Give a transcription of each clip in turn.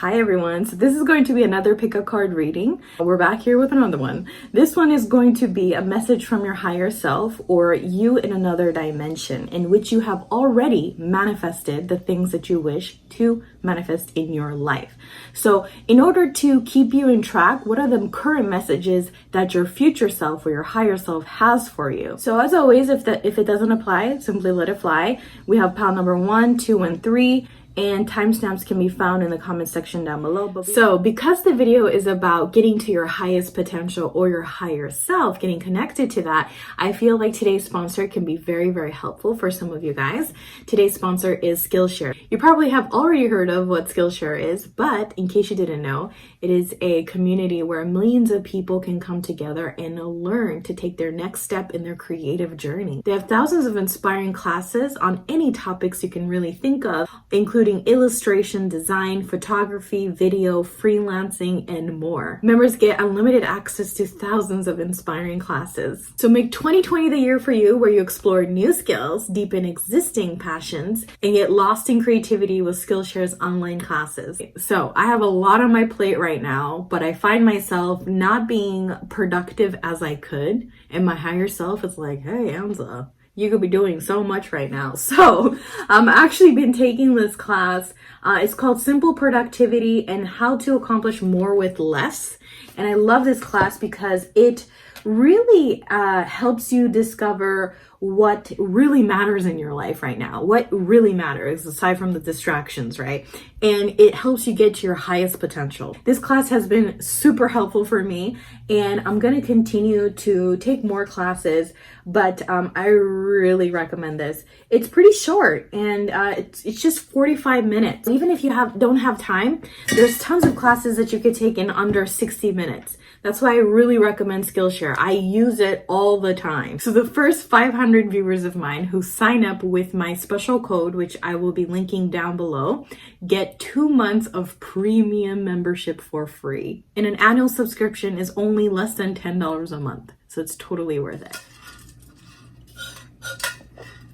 Hi everyone, so this is going to be another pick a card reading. We're back here with another one. This one is going to be a message from your higher self or you in another dimension in which you have already manifested the things that you wish to manifest in your life. So in order to keep you in track, what are the current messages that your future self or your higher self has for you? So as always, if it doesn't apply, simply let it fly. We have pile number 1, 2, and 3. And timestamps can be found in the comment section down below. So because the video is about getting to your highest potential or your higher self, getting connected to that, I feel like today's sponsor can be very, very helpful for some of you guys. Today's sponsor is Skillshare. You probably have already heard of what Skillshare is, but in case you didn't know, it is a community where millions of people can come together and learn to take their next step in their creative journey. They have thousands of inspiring classes on any topics you can really think of, including illustration, design, photography, video, freelancing, and more. Members get unlimited access to thousands of inspiring classes. So make 2020 the year for you where you explore new skills, deepen existing passions, and get lost in creativity with Skillshare's online classes. So I have a lot on my plate right now, but I find myself not being productive as I could. And my higher self is like, hey, Amza, you could be doing so much right now. So I've actually been taking this class. It's called Simple Productivity and How to Accomplish More with Less. And I love this class because it really helps you discover what really matters in your life right now. What really matters aside from the distractions, right? And it helps you get to your highest potential. This class has been super helpful for me, and I'm going to continue to take more classes, but I really recommend this. It's pretty short, and it's just 45 minutes. Even if you don't have time, there's tons of classes that you could take in under 60 minutes. That's why I really recommend Skillshare. I use it all the time. So the first 500 viewers of mine who sign up with my special code, which I will be linking down below, get 2 months of premium membership for free. And an annual subscription is only less than $10 a month. So it's totally worth it.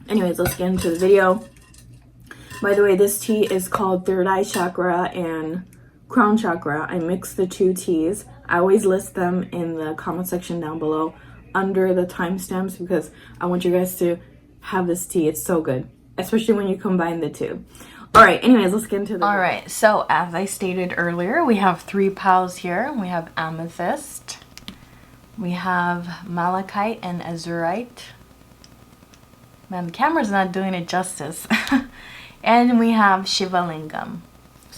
Anyways, let's get into the video. By the way, this tea is called Third Eye Chakra and Crown Chakra. I mix the two teas. I always list them in the comment section down below under the timestamps because I want you guys to have this tea. It's so good, especially when you combine the two. All right, anyways, let's get into the... All right, so as I stated earlier, we have 3 piles here. We have amethyst, we have malachite and azurite. Man, the camera's not doing it justice. And we have Shiva Lingam.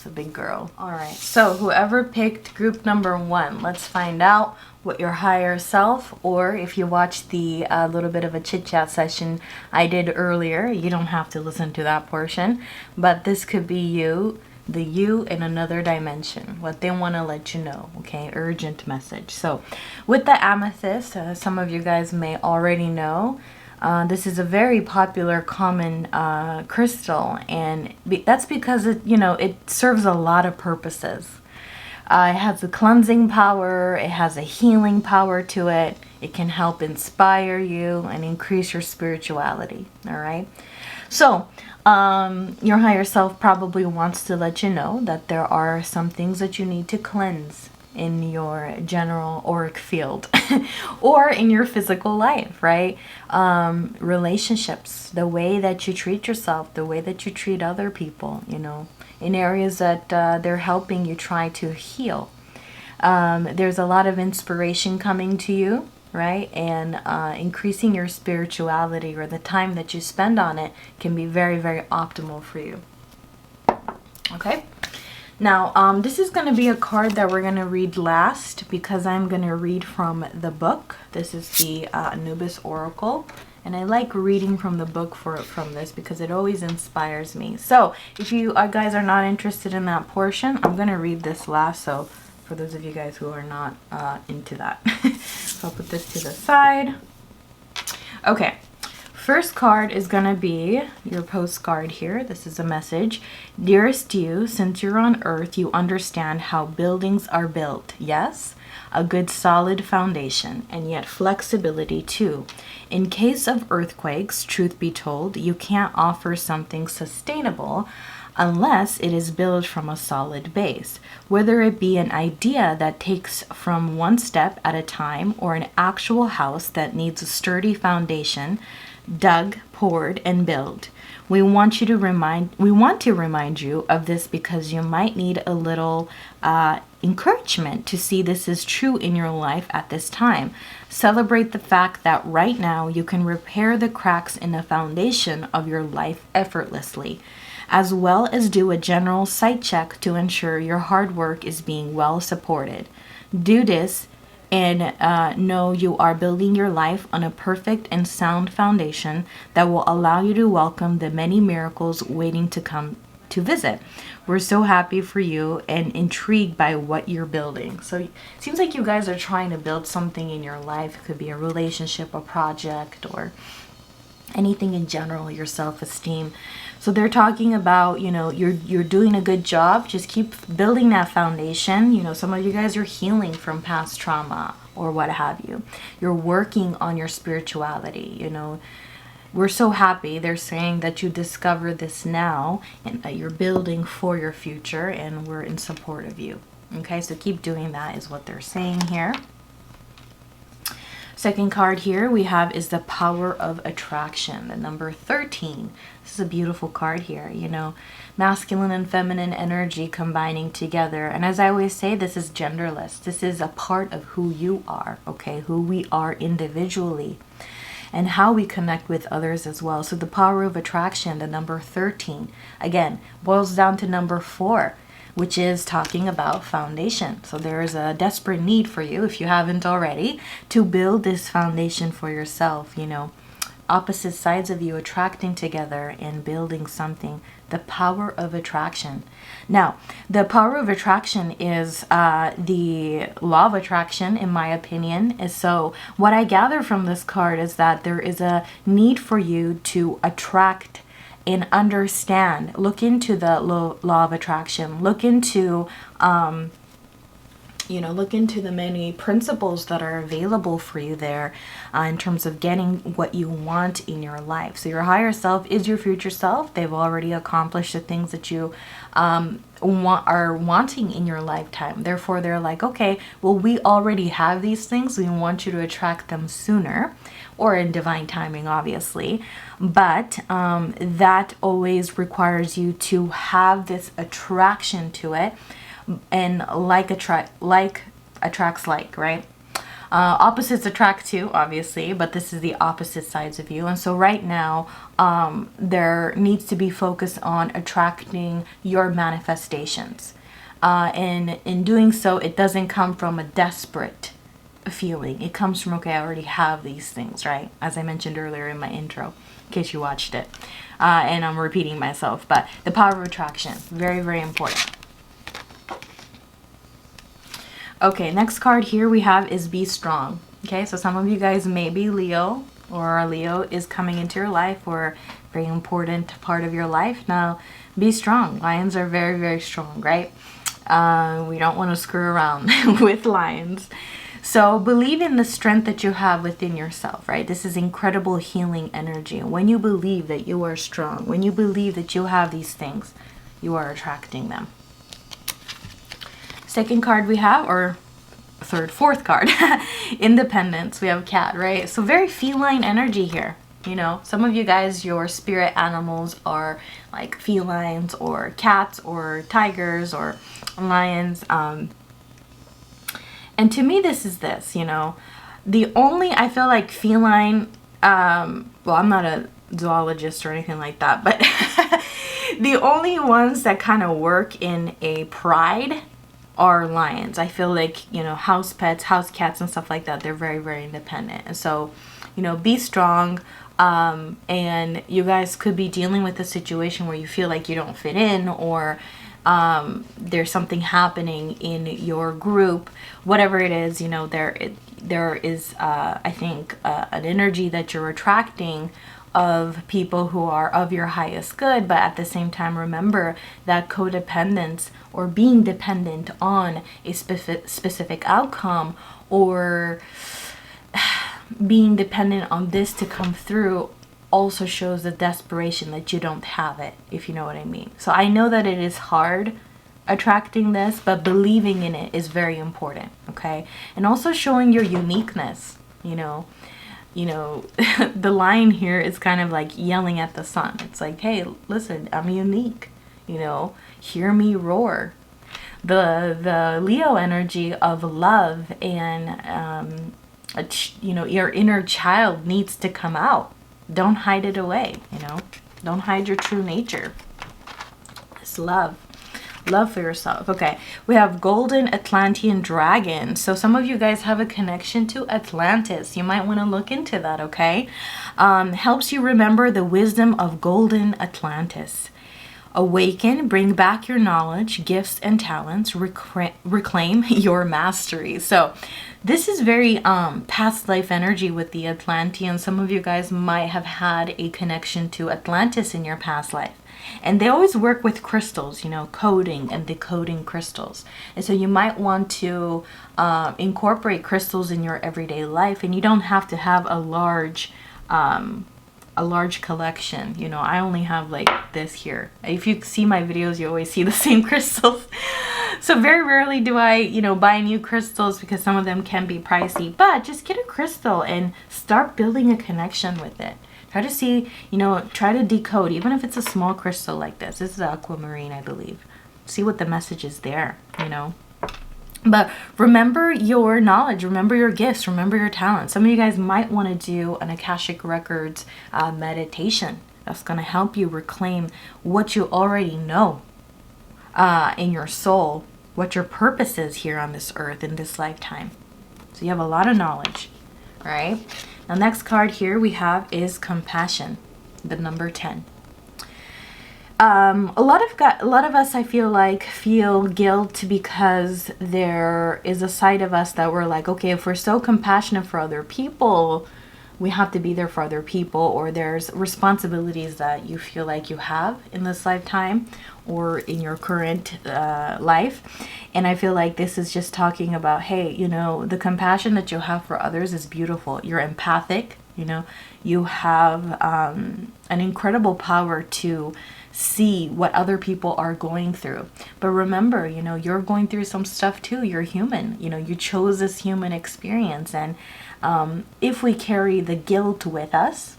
A big girl. All right, so whoever picked group number 1, let's find out what your higher self, or if you watched the little bit of a chit chat session I did earlier, you don't have to listen to that portion, but this could be you, the you in another dimension, what they want to let you know. Okay, urgent message. So with the amethyst, some of you guys may already know, this is a very popular common crystal, and that's because it serves a lot of purposes. It has a cleansing power, it has a healing power to it, it can help inspire you and increase your spirituality. All right, so your higher self probably wants to let you know that there are some things that you need to cleanse in your general auric field or in your physical life, right? Relationships, the way that you treat yourself, the way that you treat other people, in areas that they're helping you try to heal. There's a lot of inspiration coming to you, right? And increasing your spirituality or the time that you spend on it can be very, very optimal for you. Okay? Now, this is going to be a card that we're going to read last because I'm going to read from the book. This is the Anubis Oracle. And I like reading from the book from this because it always inspires me. So, if you guys are not interested in that portion, I'm going to read this last. So, for those of you guys who are not into that. So, I'll put this to the side. Okay. First card is going to be your postcard here. This is a message. Dearest you, since you're on Earth, you understand how buildings are built. Yes? A good solid foundation, and yet flexibility too. In case of earthquakes, truth be told, you can't offer something sustainable unless it is built from a solid base, whether it be an idea that takes from one step at a time or an actual house that needs a sturdy foundation, dug, poured, and built. We want to remind you of this because you might need a little encouragement to see this is true in your life at this time. Celebrate the fact that right now you can repair the cracks in the foundation of your life effortlessly, as well as do a general sight check to ensure your hard work is being well supported. Do this and know you are building your life on a perfect and sound foundation that will allow you to welcome the many miracles waiting to come to visit. We're so happy for you and intrigued by what you're building. So it seems like you guys are trying to build something in your life. It could be a relationship, a project, or anything in general, your self-esteem. So they're talking about, you're doing a good job. Just keep building that foundation. Some of you guys are healing from past trauma or what have you. You're working on your spirituality. We're so happy. They're saying that you discover this now and that you're building for your future, and we're in support of you. Okay, so keep doing that is what they're saying here. Second card here we have is the power of attraction, the number 13. This is a beautiful card here, masculine and feminine energy combining together. And as I always say, this is genderless. This is a part of who you are, okay, who we are individually and how we connect with others as well. So the power of attraction, the number 13, again, boils down to number 4, which is talking about foundation. So there is a desperate need for you, if you haven't already, to build this foundation for yourself, opposite sides of you attracting together and building something. The power of attraction. Now, the power of attraction is the law of attraction, in my opinion. And so what I gather from this card is that there is a need for you to attract and understand. Look into the law of attraction. Look into look into the many principles that are available for you there in terms of getting what you want in your life. So your higher self is your future self. They've already accomplished the things that you are wanting in your lifetime. Therefore, they're like, okay, well, we already have these things. We want you to attract them sooner, or in divine timing, obviously. But that always requires you to have this attraction to it. And like attracts like, right? Opposites attract too, obviously, but this is the opposite sides of you. And so right now, there needs to be focus on attracting your manifestations. And in doing so, it doesn't come from a desperate feeling. It comes from, okay, I already have these things, right? As I mentioned earlier in my intro, in case you watched it. And I'm repeating myself, but the power of attraction, very, very important. Okay, next card here we have is Be Strong. Okay, so some of you guys may be Leo, or a Leo is coming into your life, or a very important part of your life. Now, be strong. Lions are very, very strong, right? We don't want to screw around with lions. So believe in the strength that you have within yourself, right? This is incredible healing energy. When you believe that you are strong, when you believe that you have these things, you are attracting them. Second card we have, or fourth card, Independence. We have a cat, right? So very feline energy here. Some of you guys, your spirit animals are like felines or cats or tigers or lions. And to me, this is this, the only, I feel like feline, well, I'm not a zoologist or anything like that, but the only ones that kind of work in a pride are lions. I feel like, house pets, house cats and stuff like that, they're very, very independent. And so, be strong. And you guys could be dealing with a situation where you feel like you don't fit in, or there's something happening in your group, whatever it is, there is, I think, an energy that you're attracting of people who are of your highest good, but at the same time, remember that codependence, or being dependent on a specific outcome, or being dependent on this to come through, also shows the desperation that you don't have it, if you know what I mean. So I know that it is hard attracting this, but believing in it is very important, okay? And also showing your uniqueness, you know. The line here is kind of like yelling at the sun. It's like, hey, listen, I'm unique, you know, hear me roar. The Leo energy of love and your inner child needs to come out. Don't hide it away, you know. Don't hide your true nature. It's love for yourself. Okay, we have golden Atlantean dragon. So some of you guys have a connection to Atlantis. You might want to look into that. Okay, helps you remember the wisdom of golden Atlantis. Awaken, bring back your knowledge, gifts, and talents. Reclaim your mastery. So this is very past life energy with the Atlanteans. Some of you guys might have had a connection to Atlantis in your past life. And they always work with crystals, you know, coding and decoding crystals. And so you might want to incorporate crystals in your everyday life. And you don't have to have a large collection. You know, I only have like this here. If you see my videos, you always see the same crystals. So very rarely do I, you know, buy new crystals because some of them can be pricey. But just get a crystal and start building a connection with it. Try to see, you know, try to decode, even if it's a small crystal like this. This is aquamarine, I believe. See what the message is there, you know. But remember your knowledge, remember your gifts, remember your talents. Some of you guys might want to do an Akashic Records meditation. That's going to help you reclaim what you already know in your soul, what your purpose is here on this earth in this lifetime. So you have a lot of knowledge, right? Now, next card here we have is compassion, the number 10. A lot of us, I feel like, feel guilt because there is a side of us that we're like, okay, if we're so compassionate for other people, we have to be there for other people, or there's responsibilities that you feel like you have in this lifetime or in your current life. And I feel like this is just talking about, hey, you know, the compassion that you have for others is beautiful. You're empathic, you know, you have an incredible power to see what other people are going through. But remember, you know, you're going through some stuff too. You're human. You know, you chose this human experience. And if we carry the guilt with us,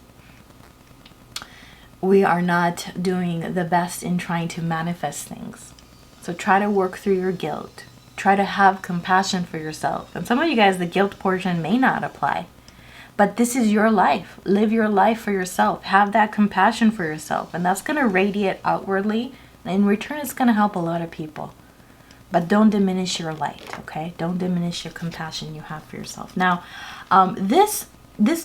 we are not doing the best in trying to manifest things. So try to work through your guilt. Try to have compassion for yourself. And some of you guys, the guilt portion may not apply. But this is your life. Live your life for yourself. Have that compassion for yourself. And that's going to radiate outwardly. In return, it's going to help a lot of people. But don't diminish your light, okay? Don't diminish your compassion you have for yourself. Now, this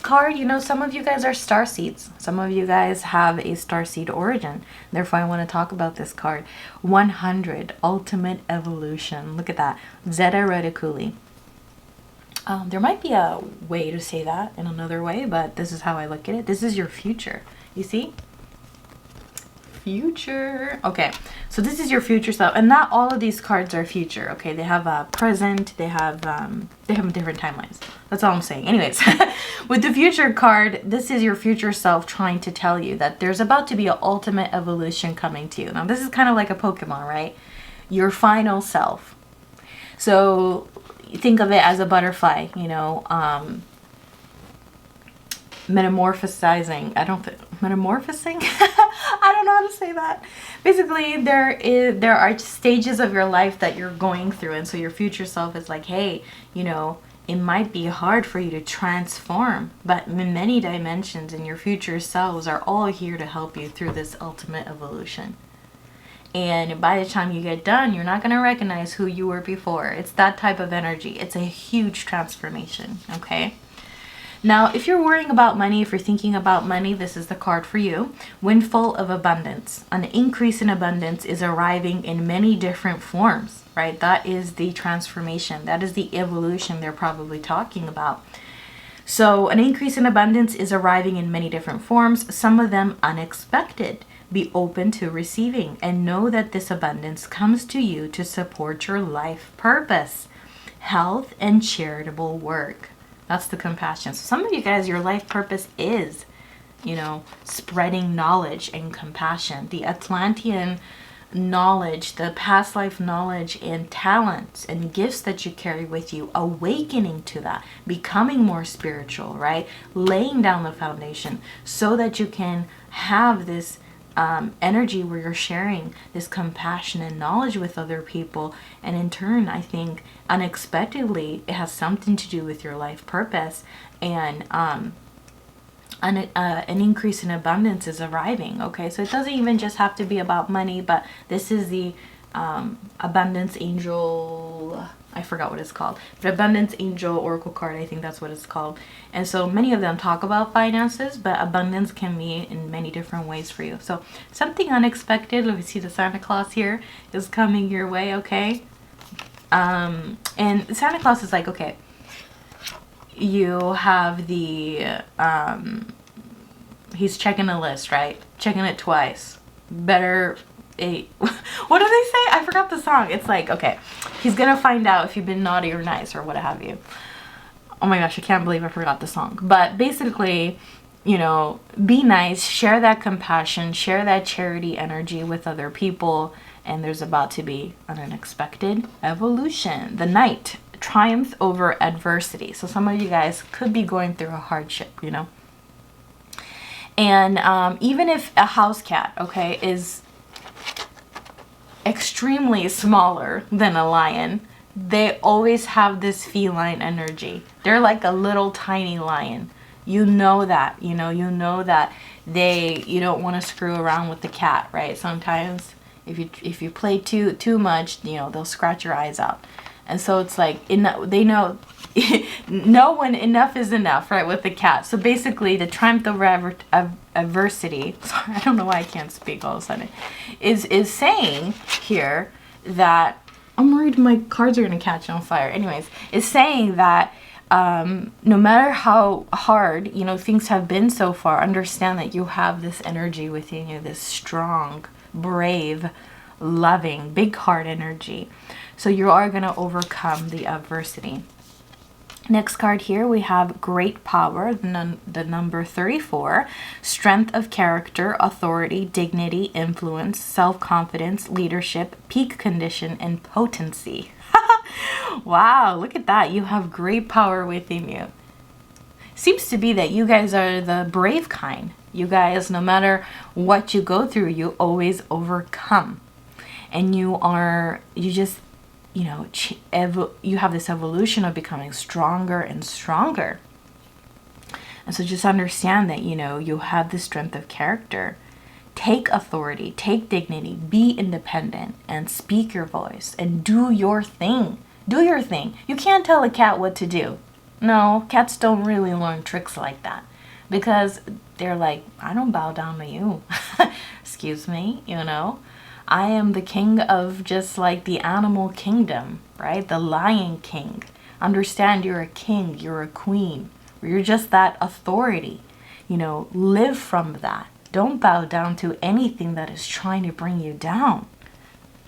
card, you know, some of you guys are starseeds. Some of you guys have a starseed origin. Therefore, I want to talk about this card. 100, Ultimate Evolution. Look at that. Zeta Reticuli. There might be a way to say that in another way, but this is how I look at it. This is your future. You see? Future. Okay, so this is your future self, and not all of these cards are future. Okay, they have a present. They have different timelines. That's all I'm saying. Anyways, with the future card, this is your future self trying to tell you that there's about to be an ultimate evolution coming to you. Now, this is kind of like a Pokemon, right? Your final self. So think of it as a butterfly, you know, metamorphosing. Metamorphosing? I don't know how to say that. Basically, there are stages of your life that you're going through, and so your future self is like, hey, you know, it might be hard for you to transform, but in many dimensions, and your future selves are all here to help you through this ultimate evolution. And by the time you get done, you're not going to recognize who you were before. It's that type of energy. It's a huge transformation, okay? Now, if you're worrying about money, if you're thinking about money, this is the card for you. Windfall of abundance. An increase in abundance is arriving in many different forms, right? That is the transformation. That is the evolution they're probably talking about. So an increase in abundance is arriving in many different forms, some of them unexpected. Be open to receiving and know that this abundance comes to you to support your life purpose, health, and charitable work. That's the compassion. So some of you guys, your life purpose is you know, spreading knowledge and compassion. The Atlantean knowledge, the past life knowledge and talents and gifts that you carry with you, awakening to that, becoming more spiritual, right? Laying down the foundation so that you can have this energy where you're sharing this compassion and knowledge with other people. And in turn, I think unexpectedly, it has something to do with your life purpose, and an increase in abundance is arriving. Okay, so it doesn't even just have to be about money, but this is the abundance angel, I forgot what it's called, but abundance angel oracle card, I think that's what it's called. And so many of them talk about finances, but abundance can be in many different ways for you. So something unexpected, let me see, the Santa Claus here is coming your way. Okay, and Santa Claus is like, okay, you have the he's checking a list, right? Checking it twice. Better eight. What do they say? I forgot the song. It's like, okay, he's gonna find out if you've been naughty or nice or what have you. Oh my gosh, I can't believe I forgot the song. But basically, you know, be nice, share that compassion, share that charity energy with other people, and there's about to be an unexpected evolution. The Knight, triumph over adversity. So some of you guys could be going through a hardship, you know. And even if a house cat, okay, is extremely smaller than a lion, they always have this feline energy. They're like a little tiny lion. You know that, you know that you don't want to screw around with the cat, right? Sometimes if you play too much, you know, they'll scratch your eyes out. And so it's like, they know know when enough is enough, right, with the cat. So basically, the triumph over adversity, sorry, I don't know why I can't speak all of a sudden, is saying here that, I'm worried my cards are going to catch on fire. Anyways, it's saying that no matter how hard, you know, things have been so far, understand that you have this energy within you, this strong, brave, loving, big heart energy. So you are going to overcome the adversity. Next card here, we have great power, the number 34, strength of character, authority, dignity, influence, self-confidence, leadership, peak condition, and potency. Wow, look at that. You have great power within you. Seems to be that you guys are the brave kind. You guys, no matter what you go through, you always overcome. And you just, you know, you have this evolution of becoming stronger and stronger. And so just understand that, you know, you have the strength of character. Take authority, take dignity, be independent, and speak your voice, and do your thing. Do your thing. You can't tell a cat what to do. No, cats don't really learn tricks like that, because they're like, I don't bow down to you. Excuse me, you know. I am the king of just like the animal kingdom, right? The Lion King. Understand you're a king, you're a queen. You're just that authority. You know, live from that. Don't bow down to anything that is trying to bring you down.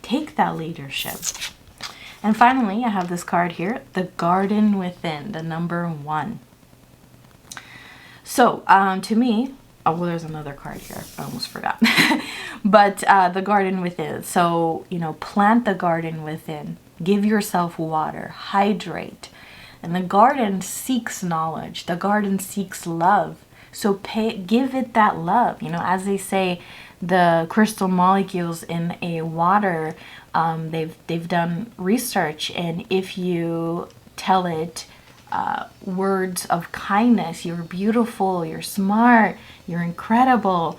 Take that leadership. And finally, I have this card here, the Garden Within, the number 1. So, to me, oh, well, there's another card here. I almost forgot. But the garden within. So, you know, plant the garden within. Give yourself water. Hydrate. And the garden seeks knowledge. The garden seeks love. So give it that love. You know, as they say, the crystal molecules in a water, they've done research. And if you tell it words of kindness, you're beautiful, you're smart, you're incredible,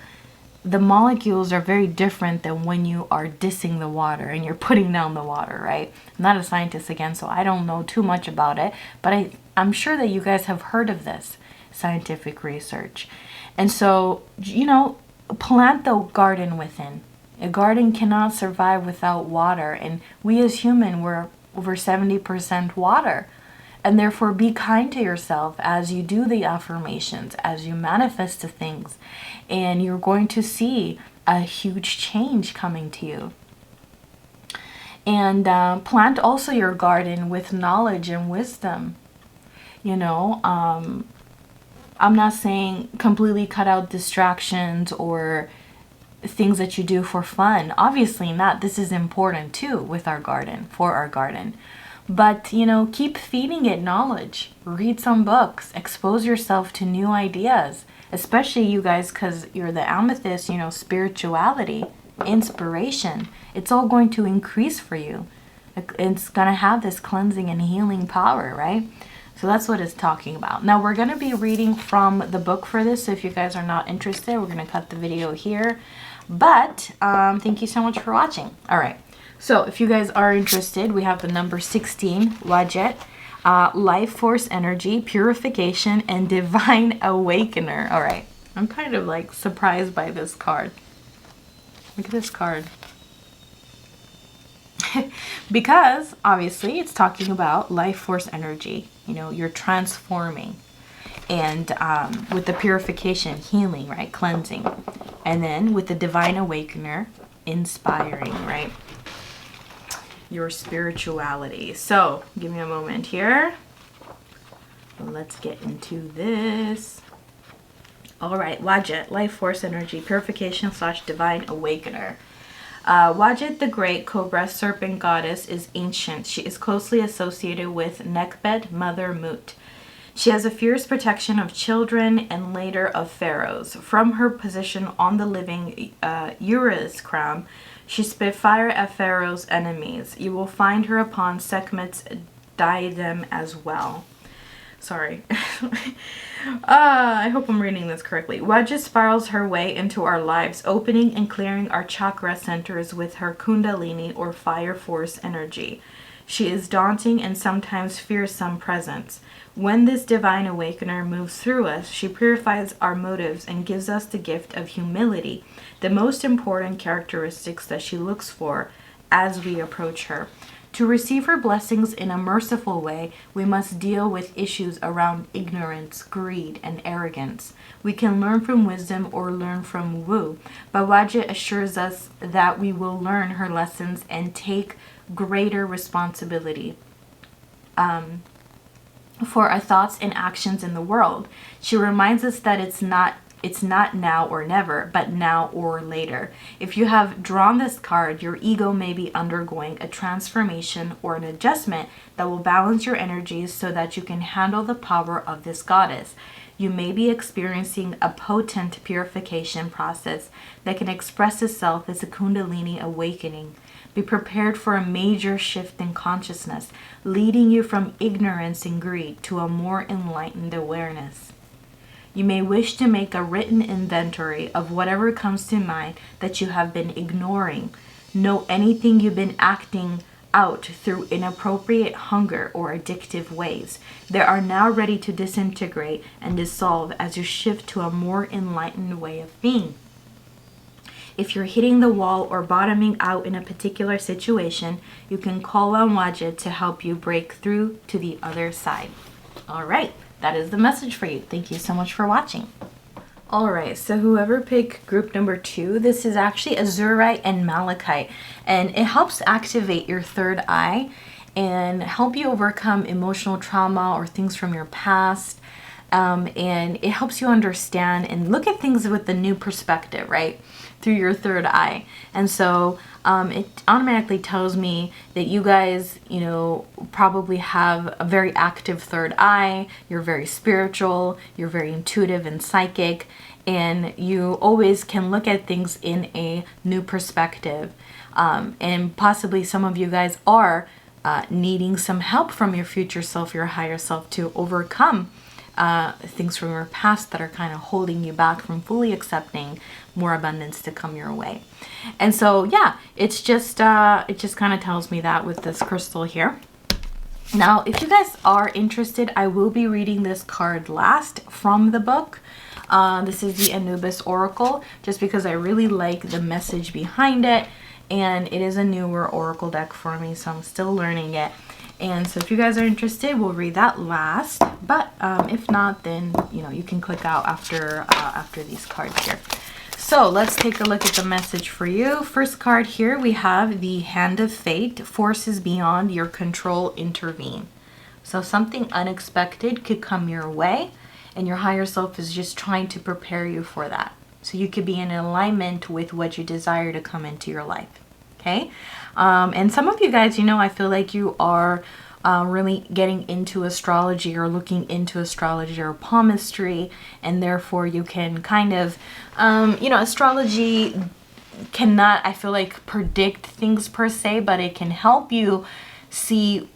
the molecules are very different than when you are dissing the water and you're putting down the water, right? I'm not a scientist again, so I don't know too much about it, but I'm sure that you guys have heard of this scientific research. And so, you know, plant the garden within. A garden cannot survive without water, and we as humans, we're over 70% water. And therefore, be kind to yourself as you do the affirmations, as you manifest the things, and you're going to see a huge change coming to you. And plant also your garden with knowledge and wisdom. You know, I'm not saying completely cut out distractions or things that you do for fun. Obviously not. This is important too with our garden, for our garden. But, you know, keep feeding it knowledge. Read some books. Expose yourself to new ideas. Especially you guys, because you're the amethyst, you know, spirituality, inspiration. It's all going to increase for you. It's going to have this cleansing and healing power, right? So that's what it's talking about. Now we're going to be reading from the book for this. So if you guys are not interested, we're going to cut the video here. But thank you so much for watching. All right. So if you guys are interested, we have the number 16, Wajet, Life Force Energy, Purification, and Divine Awakener. All right. I'm kind of like surprised by this card. Look at this card. Because obviously it's talking about life force energy. You know, you're transforming. And with the purification, healing, right? Cleansing. And then with the Divine Awakener, inspiring, right? Your spirituality. So give me a moment here. Let's get into this. All right, Wajet, Life Force Energy, Purification / Divine Awakener. Wajet the Great Cobra Serpent Goddess is ancient. She is closely associated with Nekbet, Mother Mut. She has a fierce protection of children and later of pharaohs. From her position on the living Uri's crown, she spit fire at Pharaoh's enemies. You will find her upon Sekhmet's diadem as well. Sorry. I hope I'm reading this correctly. Wajet spirals her way into our lives, opening and clearing our chakra centers with her kundalini or fire force energy. She is daunting and sometimes fearsome presence. When this divine awakener moves through us, she purifies our motives and gives us the gift of humility, the most important characteristics that she looks for as we approach her. To receive her blessings in a merciful way, we must deal with issues around ignorance, greed, and arrogance. We can learn from wisdom or learn from Wu, but Wajet assures us that we will learn her lessons and take greater responsibility for our thoughts and actions in the world. She reminds us that it's not now or never, but now or later. If you have drawn this card, your ego may be undergoing a transformation or an adjustment that will balance your energies so that you can handle the power of this goddess. You may be experiencing a potent purification process that can express itself as a Kundalini awakening. Be prepared for a major shift in consciousness, leading you from ignorance and greed to a more enlightened awareness. You may wish to make a written inventory of whatever comes to mind that you have been ignoring. Know anything you've been acting out through inappropriate hunger or addictive ways. They are now ready to disintegrate and dissolve as you shift to a more enlightened way of being. If you're hitting the wall or bottoming out in a particular situation, you can call on Wajet to help you break through to the other side. All right, that is the message for you. Thank you so much for watching. All right, so whoever picked group number 2, this is actually Azurite and Malachite, and it helps activate your third eye and help you overcome emotional trauma or things from your past. And it helps you understand and look at things with a new perspective, right? Through your third eye. And so it automatically tells me that you guys, you know, probably have a very active third eye. You're very spiritual. You're very intuitive and psychic. And you always can look at things in a new perspective. And possibly some of you guys are needing some help from your future self, your higher self, to overcome things from your past that are kind of holding you back from fully accepting more abundance to come your way. And so yeah, it's just it just kind of tells me that with this crystal here. Now if you guys are interested, I will be reading this card last from the book. This is the Anubis Oracle, just because I really like the message behind it, and it is a newer oracle deck for me, so I'm still learning it. And so if you guys are interested, we'll read that last. But if not, then you know, you can click out after these cards here. So let's take a look at the message for you. First card here, we have the Hand of Fate. Forces beyond your control intervene. So something unexpected could come your way, and your higher self is just trying to prepare you for that. So you could be in alignment with what you desire to come into your life. Okay. And some of you guys, you know, I feel like you are really getting into astrology or looking into astrology or palmistry, and therefore you can kind of, you know, astrology cannot, I feel like, predict things per se, but it can help you see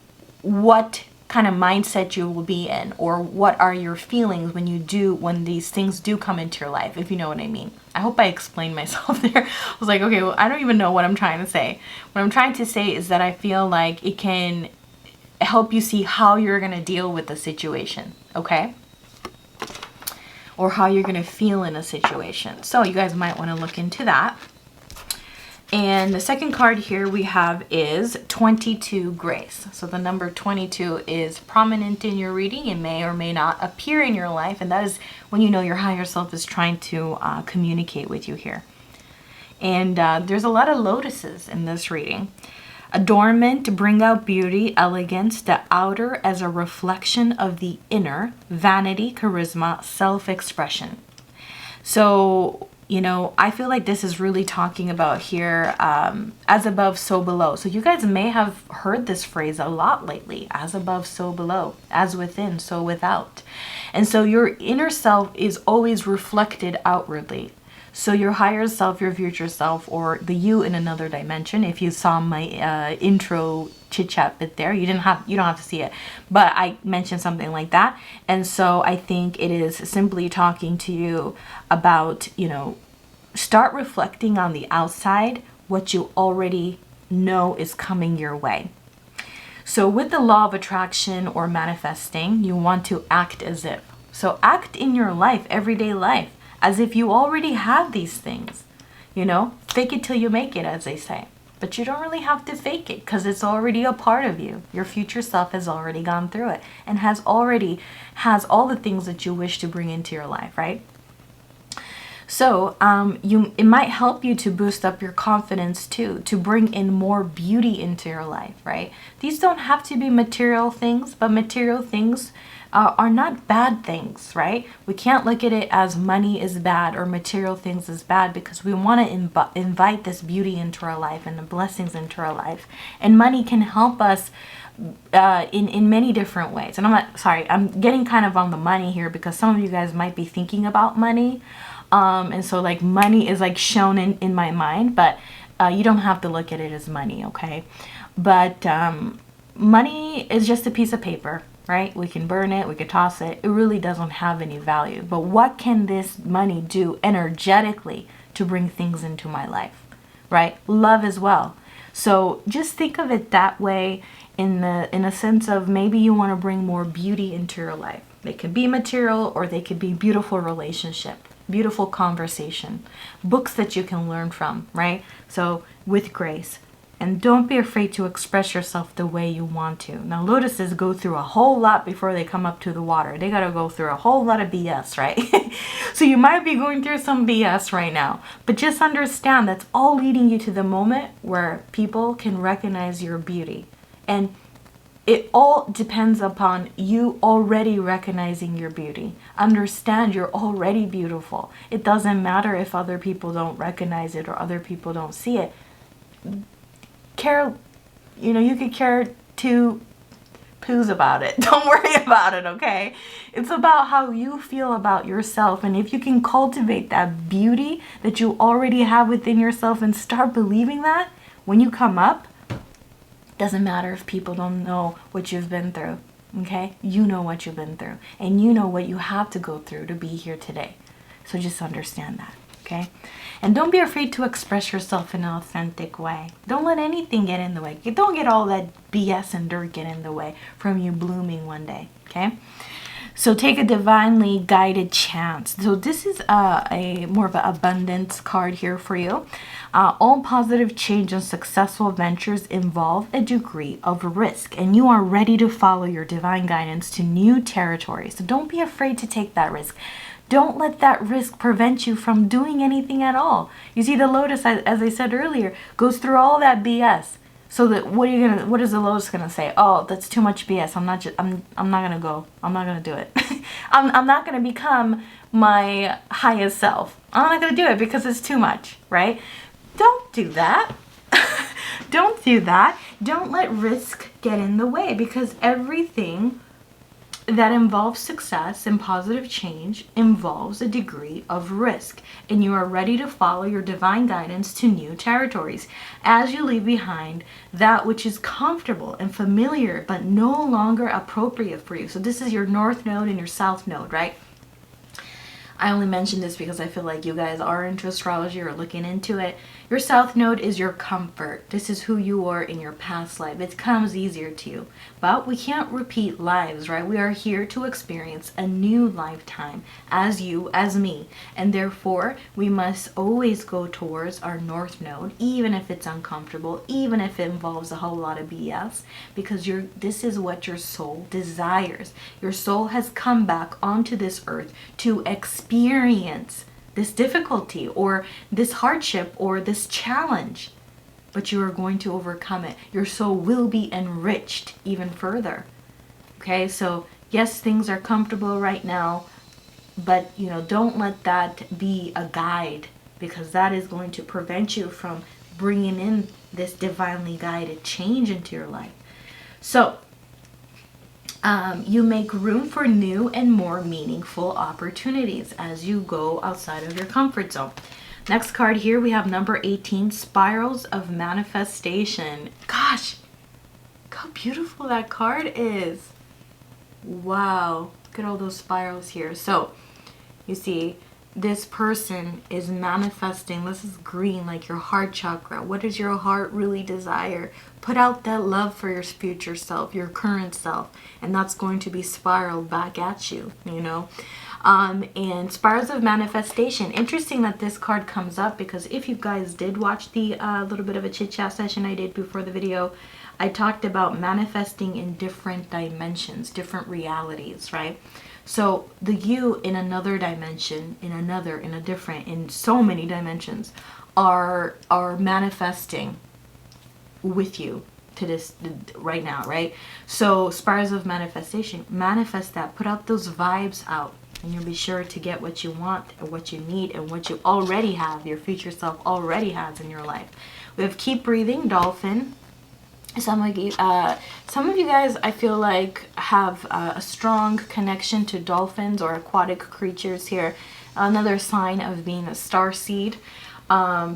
what kind of mindset you will be in, or what are your feelings when these things do come into your life, if you know what I mean. I hope I explained myself there. I was like, okay, well, I don't even know what I'm trying to say. What I'm trying to say is that I feel like it can help you see how you're going to deal with the situation, okay? Or how you're going to feel in a situation. So you guys might want to look into that. And the second card here we have is 22 Grace. So the number 22 is prominent in your reading. It may or may not appear in your life. And that is when you know your higher self is trying to communicate with you here. And there's a lot of lotuses in this reading. Adornment to bring out beauty, elegance, the outer as a reflection of the inner, vanity, charisma, self-expression. So, you know, I feel like this is really talking about here, as above, so below. So you guys may have heard this phrase a lot lately, as above, so below, as within, so without. And so your inner self is always reflected outwardly. So your higher self, your future self, or the you in another dimension, if you saw my intro chit chat bit there, you don't have to see it, but I mentioned something like that. And so I think it is simply talking to you about, you know, start reflecting on the outside what you already know is coming your way. So with the law of attraction or manifesting, you want to act as if. So act in your life, everyday life, as if you already have these things. You know, fake it till you make it, as they say. But you don't really have to fake it, because it's already a part of you. Your future self has already gone through it and has all the things that you wish to bring into your life, right? So it might help you to boost up your confidence too, to bring in more beauty into your life, right? These don't have to be material things, but material things are not bad things, right? We can't look at it as money is bad or material things is bad, because we want to invite this beauty into our life and the blessings into our life. And money can help us in many different ways. And I'm getting kind of on the money here, because some of you guys might be thinking about money. And so like money is like shown in my mind, but you don't have to look at it as money, okay? But money is just a piece of paper, right? We can burn it, we could toss it. It really doesn't have any value. But what can this money do energetically to bring things into my life, right? Love as well. So just think of it that way, in a sense of maybe you want to bring more beauty into your life. They could be material, or they could be beautiful relationship, beautiful conversation, books that you can learn from, right? So with grace. And don't be afraid to express yourself the way you want to. Now, lotuses go through a whole lot before they come up to the water. They got to go through a whole lot of BS, right? So you might be going through some BS right now. But just understand that's all leading you to the moment where people can recognize your beauty. And it all depends upon you already recognizing your beauty. Understand you're already beautiful. It doesn't matter if other people don't recognize it or other people don't see it. You could care two poos about it. Don't worry about it, okay? It's about how you feel about yourself. And if you can cultivate that beauty that you already have within yourself and start believing that, when you come up, doesn't matter if people don't know what you've been through, okay? You know what you've been through, and you know what you have to go through to be here today. So just understand that, okay? And don't be afraid to express yourself in an authentic way. Don't let anything get in the way. Don't get all that BS and dirt get in the way from you blooming one day, okay? So take a divinely guided chance. So this is a more of an abundance card here for you. All positive change and successful ventures involve a degree of risk, and you are ready to follow your divine guidance to new territory. So don't be afraid to take that risk. Don't let that risk prevent you from doing anything at all. You see, the lotus, as I said earlier, goes through all that BS. So that what is the Lotus gonna say? Oh, that's too much BS. I'm not gonna go. I'm not gonna do it. I'm not gonna become my highest self. I'm not gonna do it because it's too much, right? Don't do that. Don't do that. Don't let risk get in the way, because everything that involves success and positive change involves a degree of risk, and you are ready to follow your divine guidance to new territories as you leave behind that which is comfortable and familiar but no longer appropriate for you. So this is your north node and your south node, right? I only mention this because I feel like you guys are into astrology or looking into it. Your south node is your comfort. This is who you are in your past life. It comes easier to you. But we can't repeat lives, right? We are here to experience a new lifetime as you, as me. And therefore, we must always go towards our north node, even if it's uncomfortable, even if it involves a whole lot of BS, because this is what your soul desires. Your soul has come back onto this earth to experience this difficulty or this hardship or this challenge, but you are going to overcome it. Your soul will be enriched even further. Okay, so yes, things are comfortable right now, but don't let that be a guide, because that is going to prevent you from bringing in this divinely guided change into your life. So you make room for new and more meaningful opportunities as you go outside of your comfort zone. Next card here, we have number 18, Spirals of Manifestation. Gosh, look how beautiful that card is. Wow, look at all those spirals here. So you see, this person is manifesting. This is green, like your heart chakra. What does your heart really desire? Put out that love for your future self, your current self, and that's going to be spiraled back at you, and spirals of manifestation. Interesting that this card comes up, because if you guys did watch the little bit of a chit chat session I did before the video, I talked about manifesting in different dimensions, different realities, right? So the you in another dimension, in so many dimensions, are manifesting with you to this right now, right? So spirals of manifestation, manifest that, put out those vibes out, and you'll be sure to get what you want and what you need and what you already have, your future self already has in your life. We have keep breathing, dolphin. Some of you guys, I feel like, have a strong connection to dolphins or aquatic creatures here. Another sign of being a starseed,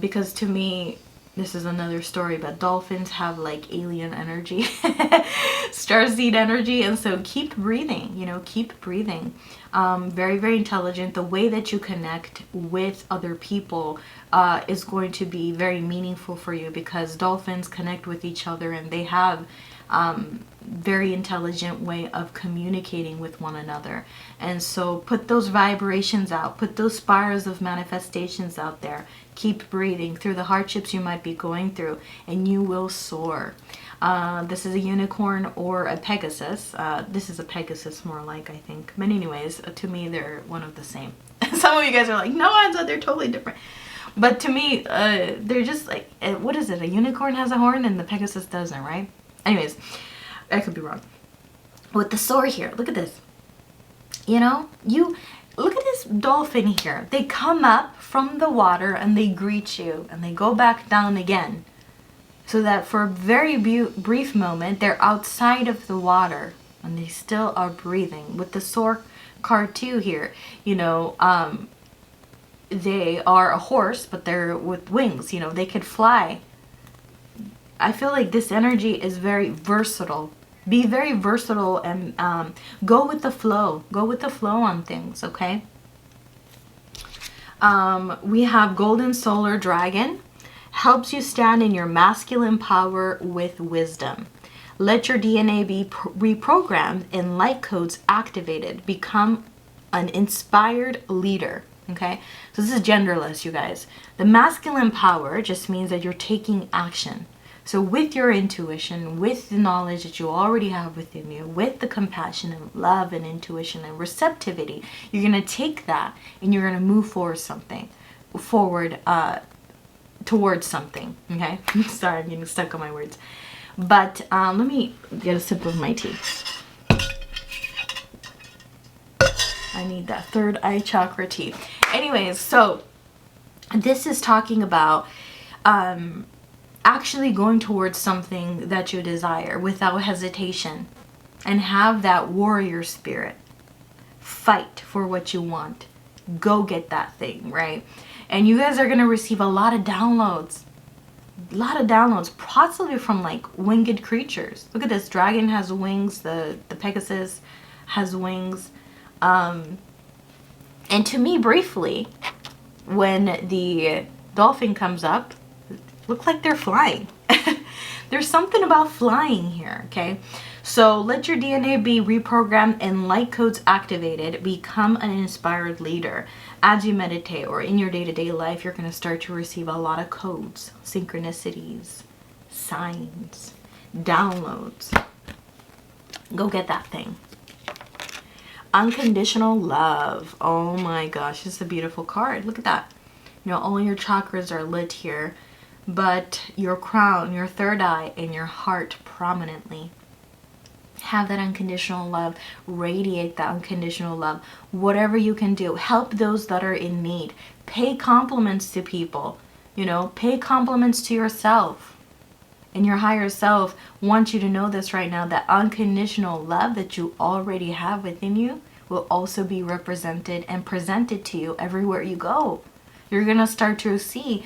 because to me, this is another story, but dolphins have like alien energy, starseed energy, and so keep breathing, keep breathing. Very, very intelligent. The way that you connect with other people is going to be very meaningful for you, because dolphins connect with each other and they have very intelligent way of communicating with one another. And so put those vibrations out, put those spirals of manifestations out there. Keep breathing through the hardships you might be going through, and you will soar. This is a unicorn or a Pegasus. This is a Pegasus more like, I think. But anyways, to me, they're one of the same. Some of you guys are like, no, Anza, they're totally different. But to me, they're just like, what is it? A unicorn has a horn and the Pegasus doesn't, right? Anyways, I could be wrong. With the soar here, look at this. Look at this dolphin here. They come up from the water and they greet you and they go back down again. So that for a very brief moment, they're outside of the water and they still are breathing. With the soar card too here, they are a horse, but they're with wings, they could fly. I feel like this energy is very versatile. Be very versatile and go with the flow. Go with the flow on things, okay? We have Golden Solar Dragon. Helps you stand in your masculine power with wisdom. Let your DNA be reprogrammed and light codes activated. Become an inspired leader, okay? So this is genderless, you guys. The masculine power just means that you're taking action. So with your intuition, with the knowledge that you already have within you, with the compassion and love and intuition and receptivity, you're going to take that and you're going to move towards something, towards something, okay? Sorry, I'm getting stuck on my words. But let me get a sip of my tea. I need that third eye chakra tea. Anyways, so this is talking about actually going towards something that you desire without hesitation, and have that warrior spirit. Fight for what you want. Go get that thing, right? And you guys are going to receive a lot of downloads. A lot of downloads, possibly from like winged creatures. Look at this. Dragon has wings. The Pegasus has wings. And to me, briefly, when the dolphin comes up, look like they're flying. There's something about flying here, okay? So let your DNA be reprogrammed and light codes activated. Become an inspired leader. As you meditate or in your day-to-day life, you're going to start to receive a lot of codes, synchronicities, signs, downloads. Go get that thing. Unconditional love. Oh my gosh, it's a beautiful card. Look at that. You know, all your chakras are lit here, but your crown, your third eye, and your heart prominently. Have that unconditional love. Radiate that unconditional love. Whatever you can do, help those that are in need. Pay compliments to people. You know, pay compliments to yourself. And your higher self wants you to know this right now, that unconditional love that you already have within you will also be represented and presented to you everywhere you go. You're going to start to see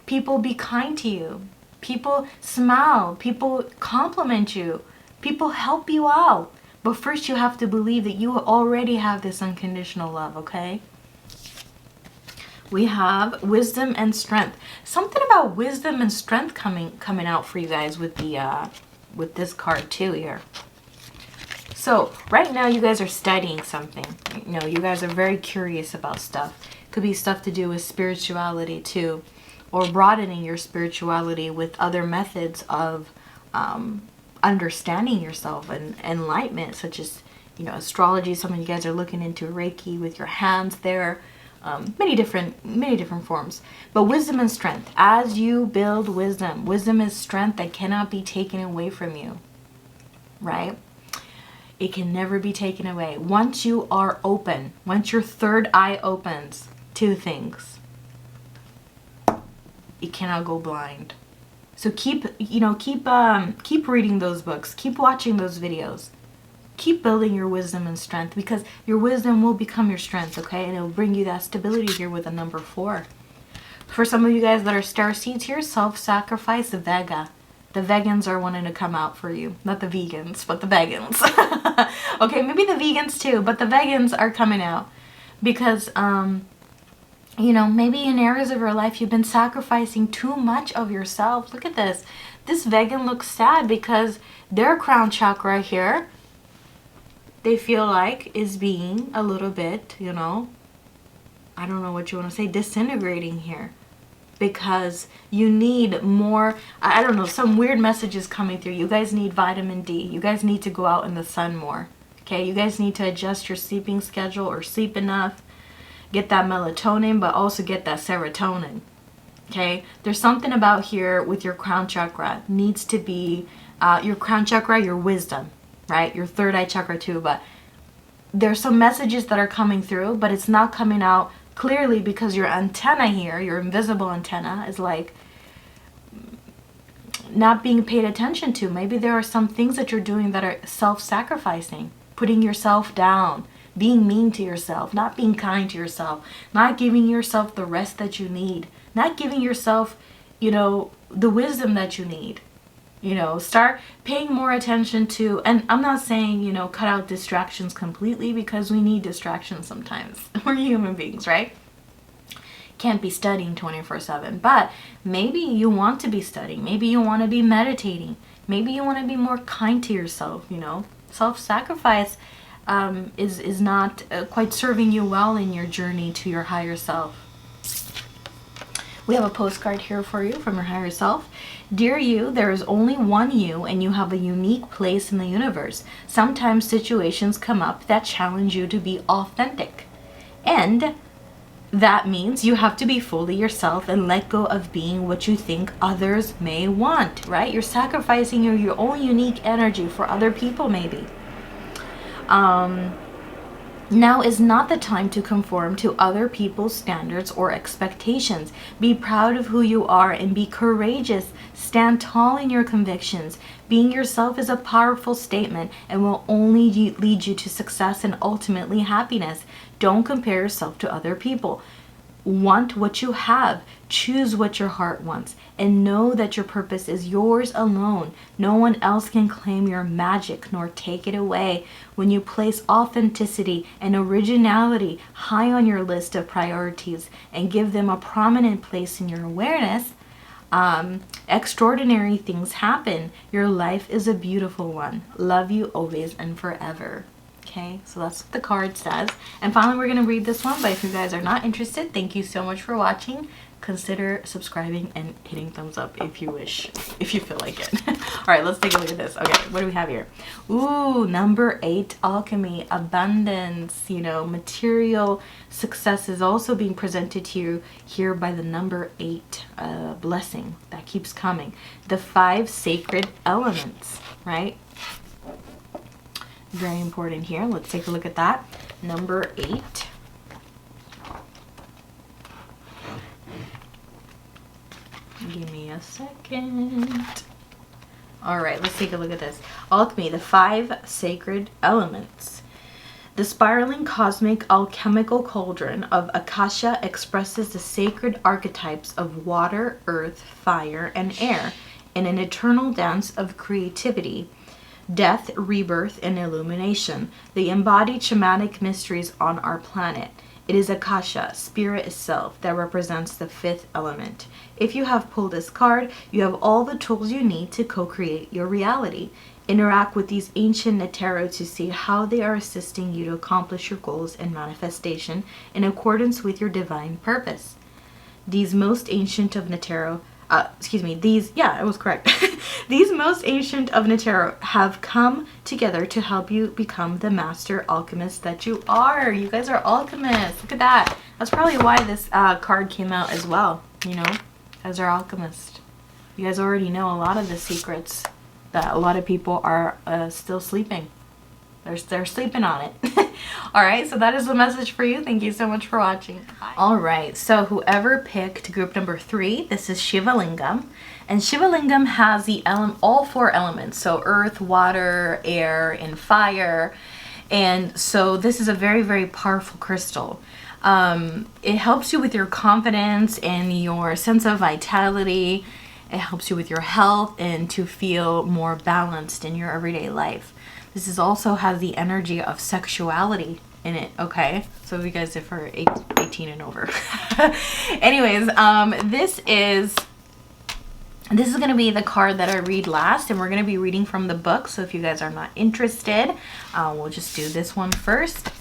people be kind to you. People smile. People compliment you. People help you out. But first you have to believe that you already have this unconditional love, okay? We have wisdom and strength. Something about wisdom and strength coming out for you guys with the with this card too here. So right now you guys are studying something. You know, you guys are very curious about stuff. Could be stuff to do with spirituality too, or broadening your spirituality with other methods of understanding yourself and enlightenment, such as, you know, astrology. Some of you guys are looking into Reiki with your hands there. Many different forms. But wisdom and strength. As you build wisdom, wisdom is strength that cannot be taken away from you, right? It can never be taken away. Once you are open, once your third eye opens to things, you cannot go blind. So keep reading those books, keep watching those videos. Keep building your wisdom and strength, because your wisdom will become your strength, okay? And it'll bring you that stability here with a number 4. For some of you guys that are star seeds here, self-sacrifice, the Vega. The vegans are wanting to come out for you. Not the vegans, but the vegans. Okay, maybe the vegans too, but the vegans are coming out. Because, you know, maybe in areas of your life you've been sacrificing too much of yourself. Look at this. This vegan looks sad because their crown chakra here, they feel like is being a little bit, you know, I don't know what you want to say, disintegrating here. Because you need more, I don't know, some weird messages coming through. You guys need vitamin D. You guys need to go out in the sun more. Okay, you guys need to adjust your sleeping schedule or sleep enough. Get that melatonin, but also get that serotonin. Okay, there's something about here with your crown chakra. Needs to be your crown chakra, your wisdom. Right, your third eye chakra too, but there's some messages that are coming through, but it's not coming out clearly because your antenna here, your invisible antenna, is like not being paid attention to. Maybe there are some things that you're doing that are self-sacrificing, putting yourself down, being mean to yourself, not being kind to yourself, not giving yourself the rest that you need, not giving yourself, you know, the wisdom that you need. You know, start paying more attention to, and I'm not saying, you know, cut out distractions completely, because we need distractions sometimes. We're human beings, right? Can't be studying 24/7, but maybe you want to be studying. Maybe you want to be meditating. Maybe you want to be more kind to yourself, you know. Self-sacrifice is not quite serving you well in your journey to your higher self. We have a postcard here for you from your higher self. Dear you, there is only one you, and you have a unique place in the universe. Sometimes situations come up that challenge you to be authentic. And That means you have to be fully yourself and let go of being what you think others may want, right? You're sacrificing your own unique energy for other people, maybe. Now is not the time to conform to other people's standards or expectations. Be proud of who you are and be courageous. Stand tall in your convictions. Being yourself is a powerful statement and will only lead you to success and ultimately happiness. Don't compare yourself to other people. Want what you have. Choose what your heart wants. And know that your purpose is yours alone. No one else can claim your magic nor take it away. When you place authenticity and originality high on your list of priorities and give them a prominent place in your awareness, extraordinary things happen. Your life is a beautiful one. Love you always and forever. Okay, so that's what the card says. And finally, we're going to read this one, but if you guys are not interested, thank you so much for watching. Consider subscribing and hitting thumbs up if you wish, if you feel like it. All right, let's take a look at this. Okay, what do we have here? Ooh, number 8, alchemy, abundance, you know, material success is also being presented to you here by the number 8, blessing that keeps coming. The 5 sacred elements, right? Very important here. Let's take a look at that. Number 8. Give me a second. All right, let's take a look at this. Alchemy, the 5 sacred elements. The spiraling cosmic alchemical cauldron of Akasha expresses the sacred archetypes of water, earth, fire, and air in an eternal dance of creativity, death, rebirth, and illumination, the embodied shamanic mysteries on our planet. It is Akasha, spirit itself, that represents the 5th element. If you have pulled this card, you have all the tools you need to co-create your reality. Interact with these ancient Netero to see how they are assisting you to accomplish your goals and manifestation in accordance with your divine purpose. These most ancient of Netero these most ancient of Netero have come together to help you become the master alchemist that you are. You guys are alchemists. Look at that. That's probably why this card came out as well. You know, you guys are alchemists. You guys already know a lot of the secrets that a lot of people are still sleeping. They're sleeping on it. All right, so that is the message for you. Thank you so much for watching. Bye. All right, so whoever picked group number 3, this is Shiva Lingam. And Shiva Lingam has the all 4 elements. So earth, water, air, and fire. And so this is a very, very powerful crystal. It helps you with your confidence and your sense of vitality. It helps you with your health and to feel more balanced in your everyday life. This also has the energy of sexuality in it, okay? So you guys are for 18 and over. Anyways, this is going to be the card that I read last, and we're going to be reading from the book. So if you guys are not interested, we'll just do this one first,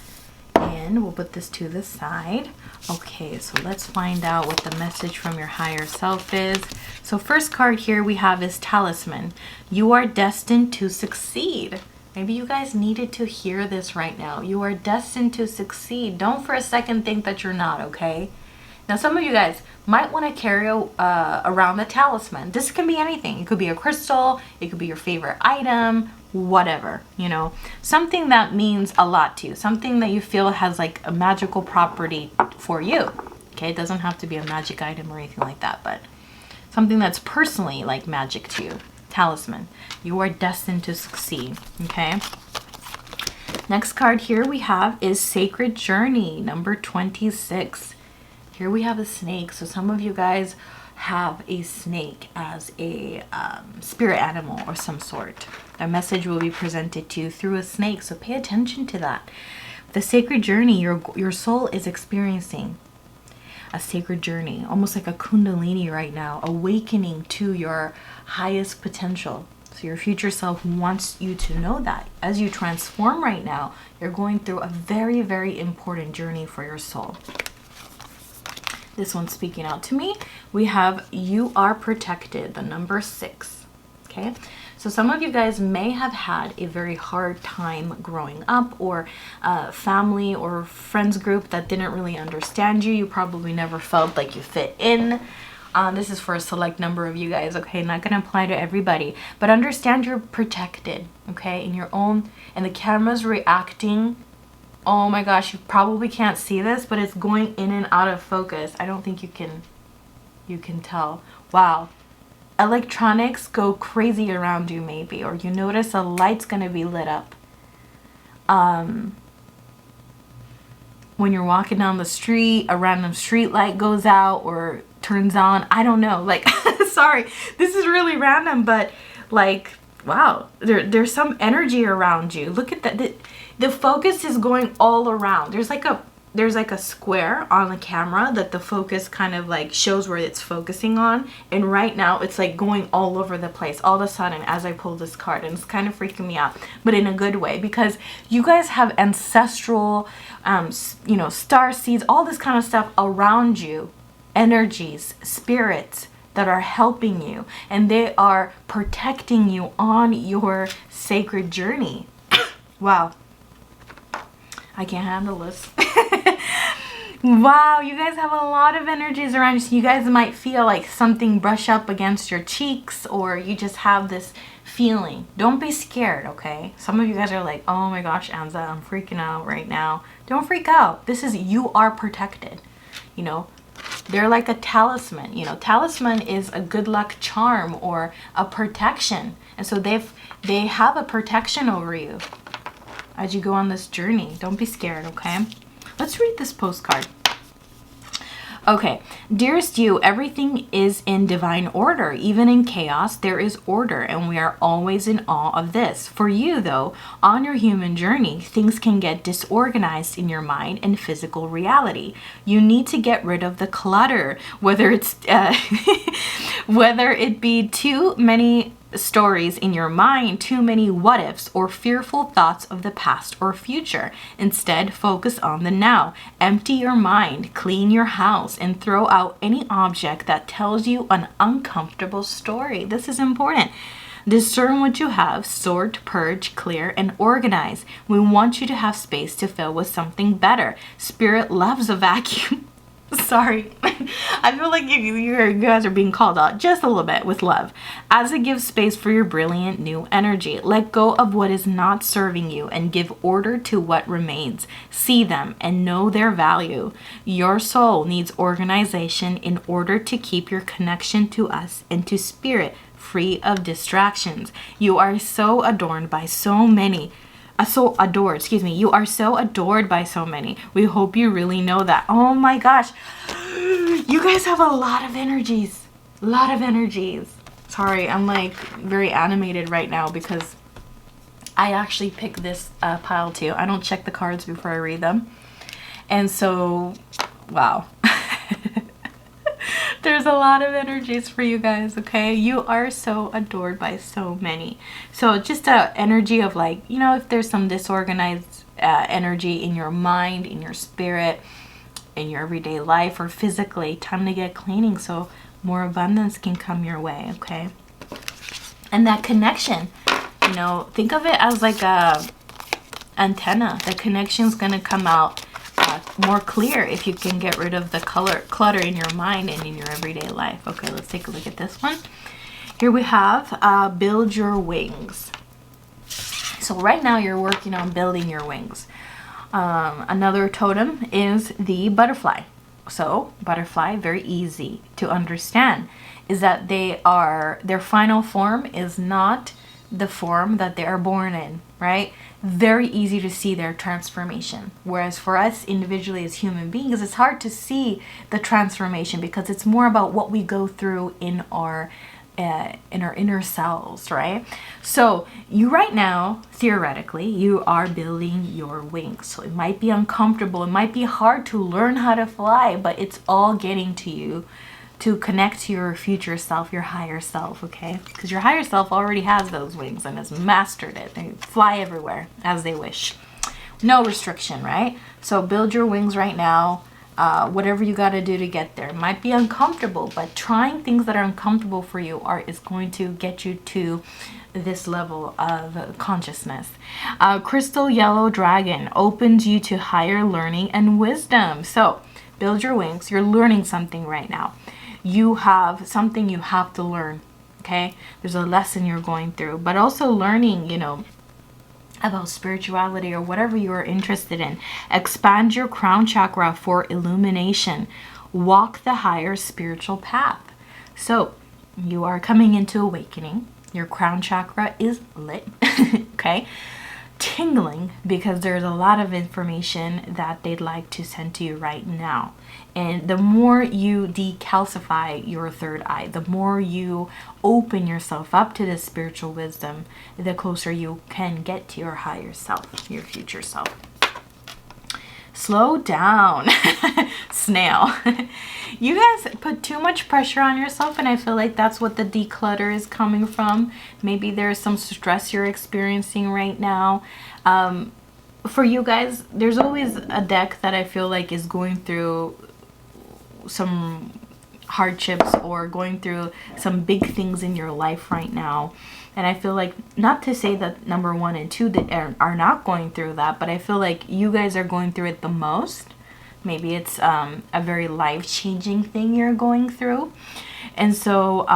and we'll put this to the side. Okay, so let's find out what the message from your higher self is. So first card here we have is Talisman. You are destined to succeed. Maybe you guys needed to hear this right now. You are destined to succeed. Don't for a second think that you're not, okay? Now, some of you guys might want to carry around the talisman. This can be anything. It could be a crystal. It could be your favorite item, whatever, you know. Something that means a lot to you. Something that you feel has like a magical property for you. Okay, it doesn't have to be a magic item or anything like that, but something that's personally like magic to you. Talisman. You are destined to succeed. Okay. Next card here we have is Sacred Journey, number 26. Here we have a snake. So some of you guys have a snake as a spirit animal or some sort. A message will be presented to you through a snake. So pay attention to that. The sacred journey your soul is experiencing. A sacred journey, almost like a kundalini right now, awakening to your highest potential. So your future self wants you to know that. As you transform right now, you're going through a very, very important journey for your soul. This one's speaking out to me. We have You Are Protected, the number 6. Okay, So some of you guys may have had a very hard time growing up, or a family or friends group that didn't really understand you. You probably never felt like you fit in. This is for a select number of you guys, okay? Not gonna apply to everybody, but understand you're protected, okay? In your own, and the camera's reacting. Oh my gosh, you probably can't see this, but it's going in and out of focus. I don't think you can tell. Wow. Electronics go crazy around you maybe, or you notice a light's gonna be lit up. When you're walking down the street, a random street light goes out or turns on. I don't know, like, sorry, this is really random, but like, wow, there's some energy around you. Look at that. The focus is going all around. There's like a square on the camera that the focus kind of like shows where it's focusing on, and right now it's like going all over the place all of a sudden as I pull this card, and it's kind of freaking me out, but in a good way, because you guys have ancestral you know, star seeds, all this kind of stuff around you, energies, spirits that are helping you, and they are protecting you on your sacred journey. Wow, I can't handle this. Wow, you guys have a lot of energies around you. So you guys might feel like something brush up against your cheeks, or you just have this feeling. Don't be scared, okay? Some of you guys are like, oh my gosh, Anza, I'm freaking out right now. Don't freak out. This is, you are protected. You know, they're like a talisman. You know, talisman is a good luck charm or a protection. And so they have a protection over you as you go on this journey. Don't be scared, okay? Let's read this postcard. Okay, dearest you, everything is in divine order. Even in chaos, there is order, and we are always in awe of this. For you, though, on your human journey, things can get disorganized in your mind and physical reality. You need to get rid of the clutter, whether it's whether it be too many stories in your mind, too many what ifs, or fearful thoughts of the past or future. Instead, focus on the now. Empty your mind, clean your house, and throw out any object that tells you an uncomfortable story. This is important. Discern what you have, sort, purge, clear, and organize. We want you to have space to fill with something better. Spirit loves a vacuum. Sorry, I feel like you guys are being called out just a little bit with love. As it gives space for your brilliant new energy, let go of what is not serving you and give order to what remains. See them and know their value. Your soul needs organization in order to keep your connection to us and to spirit free of distractions. You are so adorned by so many. You are so adored by so many. We hope you really know that. Oh my gosh. You guys have a lot of energies. Sorry, I'm like very animated right now because I actually picked this pile too. I don't check the cards before I read them. And so, wow. There's a lot of energies for you guys, okay? You are so adored by so many. So just a energy of like, you know, if there's some disorganized energy in your mind, in your spirit, in your everyday life, or physically, time to get cleaning so more abundance can come your way, okay? And that connection, you know, think of it as like a antenna. The connection's gonna come out more clear if you can get rid of the clutter in your mind and in your everyday life. Okay, let's take a look at this one. Here we have build your wings. So right now you're working on building your wings. Another totem is the butterfly. So butterfly, very easy to understand, is that their final form is not the form that they are born in, right? Very easy to see their transformation. Whereas for us individually as human beings, it's hard to see the transformation because it's more about what we go through in our inner selves, right? So you right now, theoretically, you are building your wings. So it might be uncomfortable. It might be hard to learn how to fly, but it's all getting to you to connect to your future self, your higher self, okay? Because your higher self already has those wings and has mastered it. They fly everywhere as they wish. No restriction, right? So build your wings right now. Whatever you got to do to get there. It might be uncomfortable, but trying things that are uncomfortable for you is going to get you to this level of consciousness. Crystal yellow dragon opens you to higher learning and wisdom. So build your wings. You're learning something right now. You have something you have to learn. Okay, there's a lesson you're going through, but also learning, you know, about spirituality or whatever you are interested in. Expand your crown chakra for illumination. Walk the higher spiritual path. So you are coming into awakening. Your crown chakra is lit. Okay, tingling, because there's a lot of information that they'd like to send to you right now. And the more you decalcify your third eye, the more you open yourself up to this spiritual wisdom, the closer you can get to your higher self, your future self. Slow down. Snail. You guys put too much pressure on yourself, and I feel like that's what the declutter is coming from. Maybe there's some stress you're experiencing right now. For you guys, there's always a deck that I feel like is going through some hardships or going through some big things in your life right now. And I feel like, not to say that number 1 and 2 are not going through that, but I feel like you guys are going through it the most. Maybe it's a very life-changing thing you're going through. And so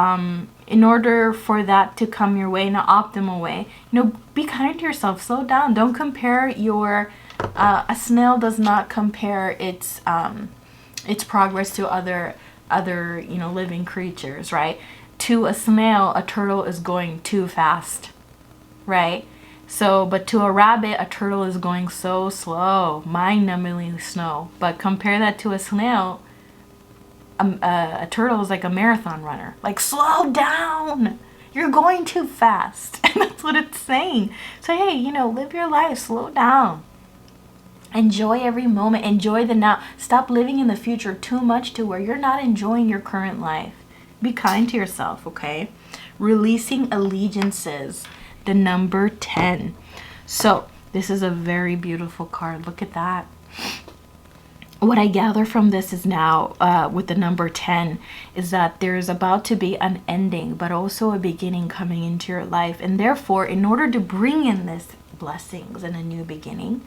in order for that to come your way in an optimal way, you know, be kind to yourself. Slow down. Don't compare your... a snail does not compare its progress to other you know, living creatures, right? To a snail, a turtle is going too fast, right? So, but to a rabbit, a turtle is going so slow, mind-numbingly slow. But compare that to a snail, a turtle is like a marathon runner. Like, slow down! You're going too fast. And that's what it's saying. So, hey, you know, live your life, slow down. Enjoy every moment. Enjoy the now. Stop living in the future too much to where you're not enjoying your current life. Be kind to yourself, okay? Releasing allegiances. The number 10. So this is a very beautiful card. Look at that. What I gather from this is now with the number 10 is that there's about to be an ending, but also a beginning coming into your life. And therefore, in order to bring in this blessings and a new beginning,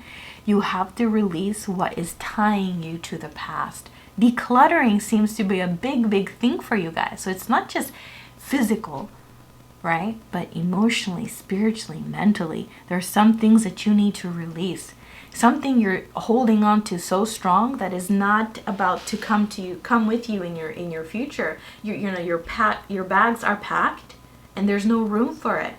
you have to release what is tying you to the past. Decluttering seems to be a big thing for you guys. So it's not just physical, right? But emotionally, spiritually, mentally, there are some things that you need to release. Something you're holding on to so strong that is not about to come with you in your future. Your bags are packed and there's no room for it.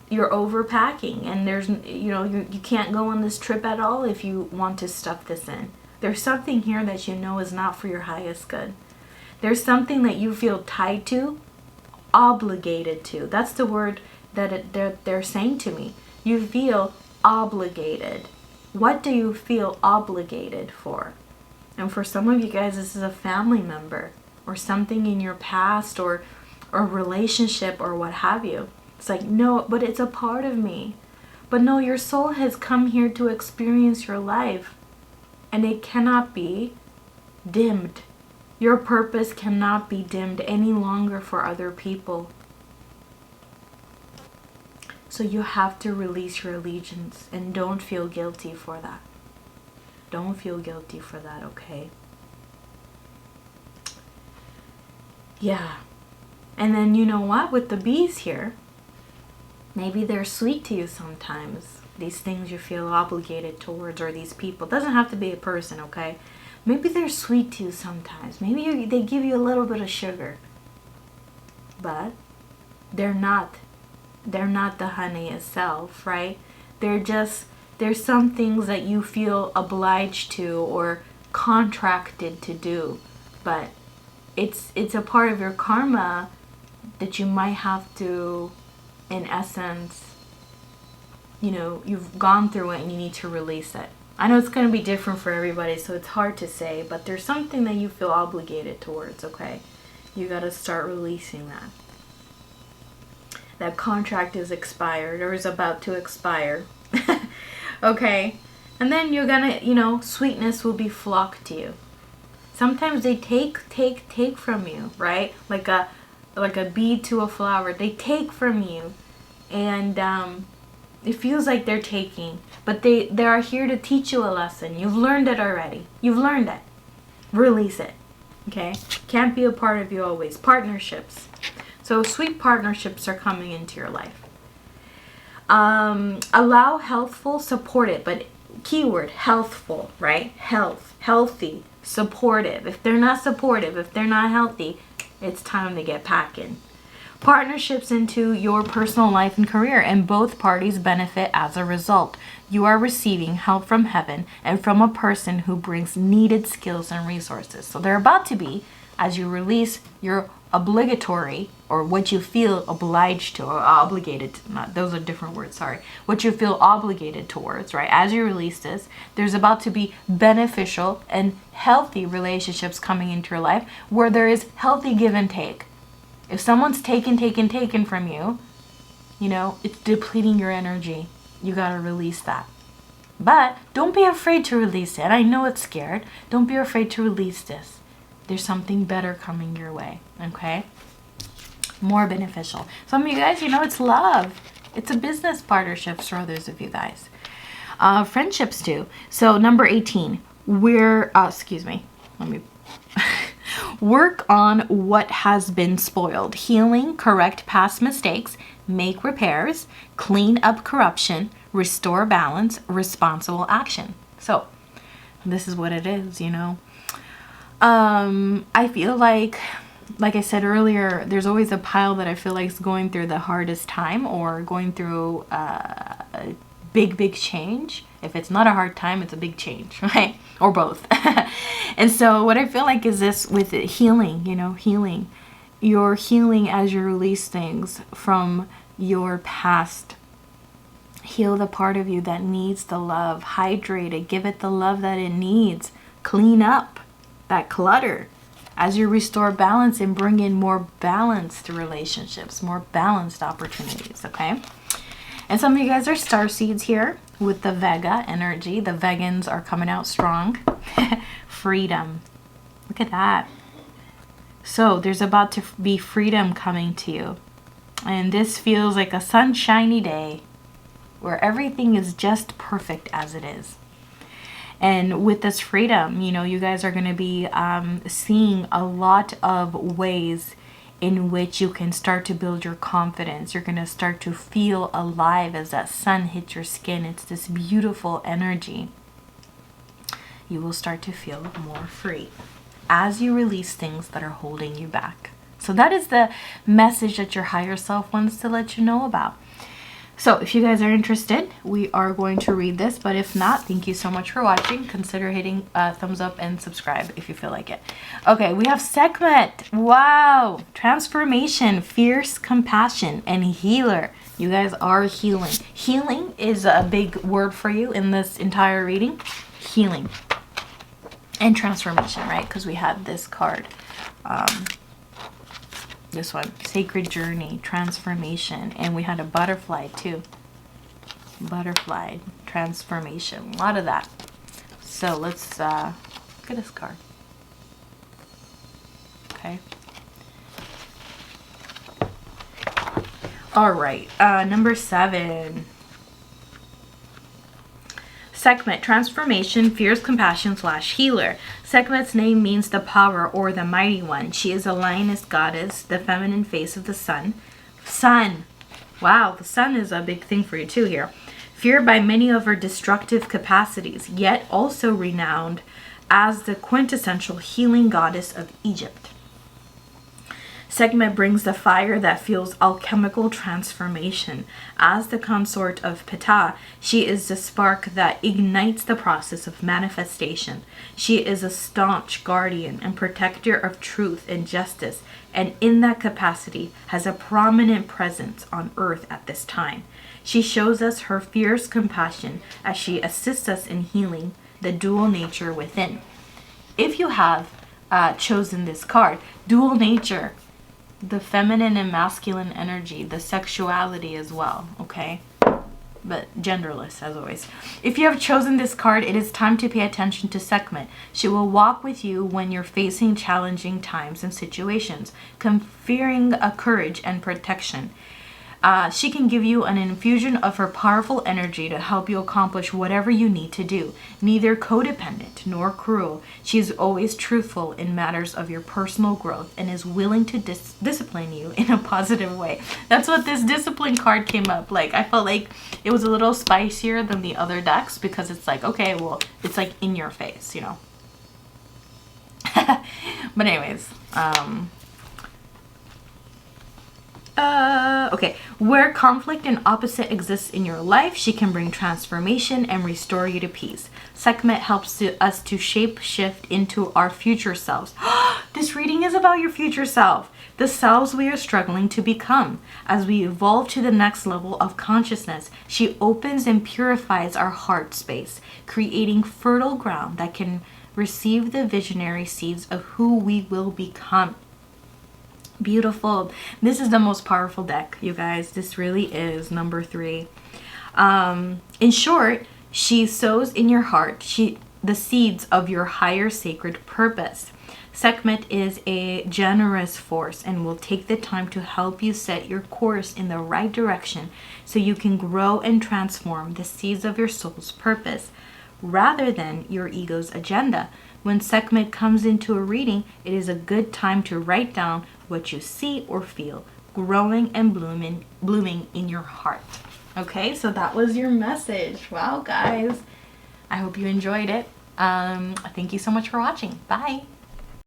You're overpacking and there's you can't go on this trip at all if you want to stuff this in. There's something here that you know is not for your highest good. There's something that you feel tied to, obligated to. That's the word that they're saying to me. You feel obligated. What do you feel obligated for? And for some of you guys, this is a family member or something in your past or a relationship or what have you. It's like, no, but it's a part of me. But no, your soul has come here to experience your life, and it cannot be dimmed. Your purpose cannot be dimmed any longer for other people. So you have to release your allegiance, and don't feel guilty for that. Don't feel guilty for that, okay? Yeah. And then you know what? With the bees here, maybe they're sweet to you sometimes. These things you feel obligated towards, or these people. It doesn't have to be a person, okay? Maybe they're sweet to you sometimes. Maybe they give you a little bit of sugar. But they're not the honey itself, right? There's some things that you feel obliged to or contracted to do. But it's a part of your karma that you might have to, in essence, you've gone through it and you need to release it. I know it's going to be different for everybody, so it's hard to say, but there's something that you feel obligated towards, okay? You got to start releasing that. That contract is expired or is about to expire. Okay? And then you're going to, sweetness will be flocked to you. Sometimes they take from you, right? Like a bee to a flower. They take from you. and it feels like they're taking, but they are here to teach you a lesson. You've learned it already. You've learned it. Release it. Okay? Can't be a part of you always. Partnerships. So sweet partnerships are coming into your life. Allow healthful, supportive, but keyword healthful, right? Health, healthy, supportive. If they're not supportive, if they're not healthy, it's time to get packing. Partnerships into your personal life and career, and both parties benefit as a result. You are receiving help from heaven and from a person who brings needed skills and resources. So they're about to be, as you release your obligatory, or what you feel obliged to, or obligated to, not, those are different words, sorry. What you feel obligated towards, right? As you release this, there's about to be beneficial and healthy relationships coming into your life where there is healthy give and take. If someone's taken from you, you know, it's depleting your energy. You got to release that. But don't be afraid to release it. I know it's scared. Don't be afraid to release this. There's something better coming your way, okay? More beneficial. Some of you guys, you know, it's love. It's a business partnerships for others of you guys. Friendships too. So number 18, work on what has been spoiled. Healing, correct past mistakes, make repairs, clean up corruption, restore balance, responsible action. So this is what it is, you know. I feel like I said earlier, there's always a pile that I feel like is going through the hardest time, or going through a big change. If it's not a hard time, it's a big change, right? Or both. And so what I feel like is this with healing, you know, healing. You're healing as you release things from your past. Heal the part of you that needs the love. Hydrate it. Give it the love that it needs. Clean up that clutter as you restore balance and bring in more balanced relationships, more balanced opportunities, okay? And some of you guys are star seeds here with the Vega energy. The vegans are coming out strong. Freedom. Look at that. So there's about to be freedom coming to you. And this feels like a sunshiny day where everything is just perfect as it is. And with this freedom, you know, you guys are going to be seeing a lot of ways in which you can start to build your confidence. You're going to start to feel alive as that sun hits your skin. It's this beautiful energy. You will start to feel more free as you release things that are holding you back. So that is the message that your higher self wants to let you know about. So if you guys are interested, we are going to read this. But if not, thank you so much for watching. Consider hitting thumbs up and subscribe if you feel like it. Okay, we have Sekhmet. Wow. Transformation, fierce compassion, and healer. You guys are healing. Healing is a big word for you in this entire reading. Healing. And transformation, right? Because we had this card. This one, sacred journey, transformation, and we had a butterfly too. Butterfly, transformation, a lot of that. So let's look at this card. Okay. All right, number 7. Sekhmet, transformation, fierce compassion / healer. Sekhmet's name means the power or the mighty one. She is a lioness goddess, the feminine face of the sun. Sun. Wow, the sun is a big thing for you too here. Feared by many of her destructive capacities, yet also renowned as the quintessential healing goddess of Egypt. Sekhmet brings the fire that fuels alchemical transformation. As the consort of Ptah, she is the spark that ignites the process of manifestation. She is a staunch guardian and protector of truth and justice, and in that capacity has a prominent presence on earth at this time. She shows us her fierce compassion as she assists us in healing the dual nature within. If you have chosen this card, dual nature, the feminine and masculine energy, the sexuality as well, okay? But genderless, as always. If you have chosen this card, it is time to pay attention to Sekhmet. She will walk with you when you're facing challenging times and situations, conferring a courage and protection. She can give you an infusion of her powerful energy to help you accomplish whatever you need to do. Neither codependent nor cruel, she is always truthful in matters of your personal growth and is willing to discipline you in a positive way. That's what this discipline card came up like. I felt like it was a little spicier than the other decks because it's like, okay, well, it's like in your face, you know. But anyways, okay, where conflict and opposite exists in your life, she can bring transformation and restore you to peace. Sekhmet helps us to shape shift into our future selves. This reading is about your future self, the selves we are struggling to become. As we evolve to the next level of consciousness, she opens and purifies our heart space, creating fertile ground that can receive the visionary seeds of who we will become. Beautiful. This is the most powerful deck, you guys. This really is number 3. In short, she sows in your heart the seeds of your higher sacred purpose. Sekhmet is a generous force and will take the time to help you set your course in the right direction so you can grow and transform the seeds of your soul's purpose rather than your ego's agenda. When Sekhmet comes into a reading, it is a good time to write down what you see or feel growing and blooming in your heart. Okay, so that was your message. Wow, guys. I hope you enjoyed it. Thank you so much for watching. Bye.